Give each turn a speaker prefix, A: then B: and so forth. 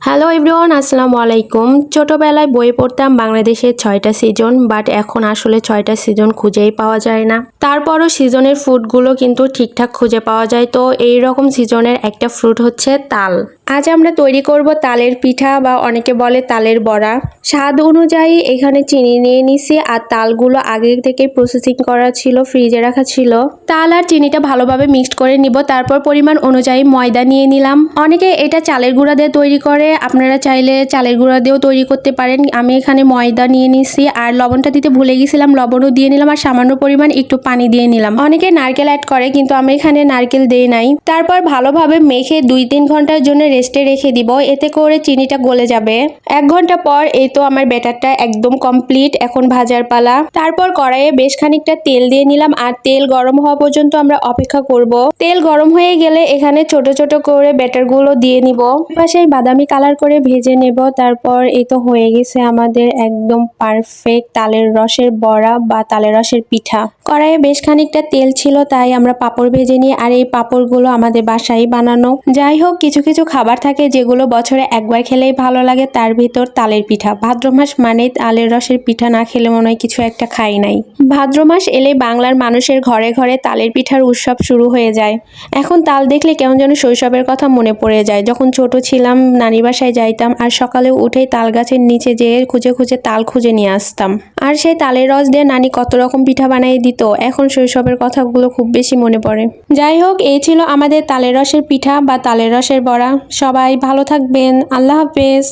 A: Hello everyone, আসসালামু আলাইকুম। ছোটবেলায় বই পড়তাম বাংলাদেশের 6টা সিজন, বাট এখন আসলে 6টা সিজন খুঁজেই পাওয়া যায় না। তারপরও সিজনের ফ্রুটগুলো কিন্তু ঠিকঠাক খুঁজে পাওয়া যায়। তো এই রকম সিজনের একটা ফ্রুট হচ্ছে তাল। আজ আমরা তৈরি করব তালের পিঠা বা অনেকে বলে তালের বড়া। স্বাদ অনুযায়ী এখানে চিনি নিয়ে নিছি, আর তালগুলো আগে থেকে প্রসেসিং করা ছিল, ফ্রিজে রাখা ছিল। তাল আর চিনিটা ভালোভাবে মিক্সড করে নিব, তারপর পরিমাণ অনুযায়ী ময়দা নিয়ে নিলাম। অনেকে এটা চালের গুঁড়া দিয়ে তৈরি করে, আপনারা চাইলে চালের গুঁড়া দিয়েও তৈরি করতে পারেন। আমি এখানে ময়দা নিয়ে নিছি, আর লবণটা দিতে ভুলে গেছিলাম, লবণও দিয়ে নিলাম, আর সামান্য পরিমাণ একটু পানি দিয়ে নিলাম। অনেকে নারকেল অ্যাড করে, কিন্তু আমি এখানে নারকেল দেই নাই। তারপর ভালোভাবে মেখে 2-3 ঘন্টার জন্য রেস্টে রেখে দিব, এতে করে চিনিটা গলে যাবে। 1 ঘন্টা পর এই তো আমার ব্যাটারটা একদম কমপ্লিট। এখন ভাজার পালা। তারপর কড়াইয়ে বেশ খানিকটা তেল দিয়ে নিলাম, আর তেল গরম হওয়া পর্যন্ত আমরা অপেক্ষা করব। তেল গরম হয়ে গেলে এখানে ছোট ছোট করে ব্যাটারগুলো দিয়ে নিব, পাশে বাদামি কালার করে ভেজে নেব। তারপর এই তো হয়ে গেছে আমাদের একদম পারফেক্ট তালের রসের বড়া বা তালের রসের পিঠা। কড়াইয়ে বেশ খানিকটা তেল ছিল, তাই আমরা পাঁপড় ভেজে নিই, আর এই পাঁপড়গুলো আমাদের বাসায় বানানো। যাই হোক, কিছু কিছু খাবার থাকে যেগুলো বছরে একবার খেলেই ভালো লাগে, তার ভিতর তালের পিঠা। ভাদ্র মাস মানেই তালের রসের পিঠা না খেলে মনে হয় কিছু একটা খাই নাই। ভাদ্র মাস এলে বাংলার মানুষের ঘরে ঘরে তালের পিঠার উৎসব শুরু হয়ে যায়। এখন তাল দেখলে কেমন যেন শৈশবের কথা মনে পড়ে যায়। যখন ছোট ছিলাম নানির বাসায় যাইতাম, আর সকালে উঠেই তাল গাছের নিচে যেয়ে খুঁজে খুঁজে তাল খুঁজে নিয়ে আসতাম, আর সেই তালের রস দিয়ে নানি কত রকম পিঠা বানিয়ে দিত। এখন শৈশবের কথাগুলো খুব বেশি মনে পড়ে। যাই হোক, এই ছিল আমাদের তালের রসের পিঠা বা তালের রসের বড়া। সবাই ভালো থাকবেন। আল্লাহ হাফেজ।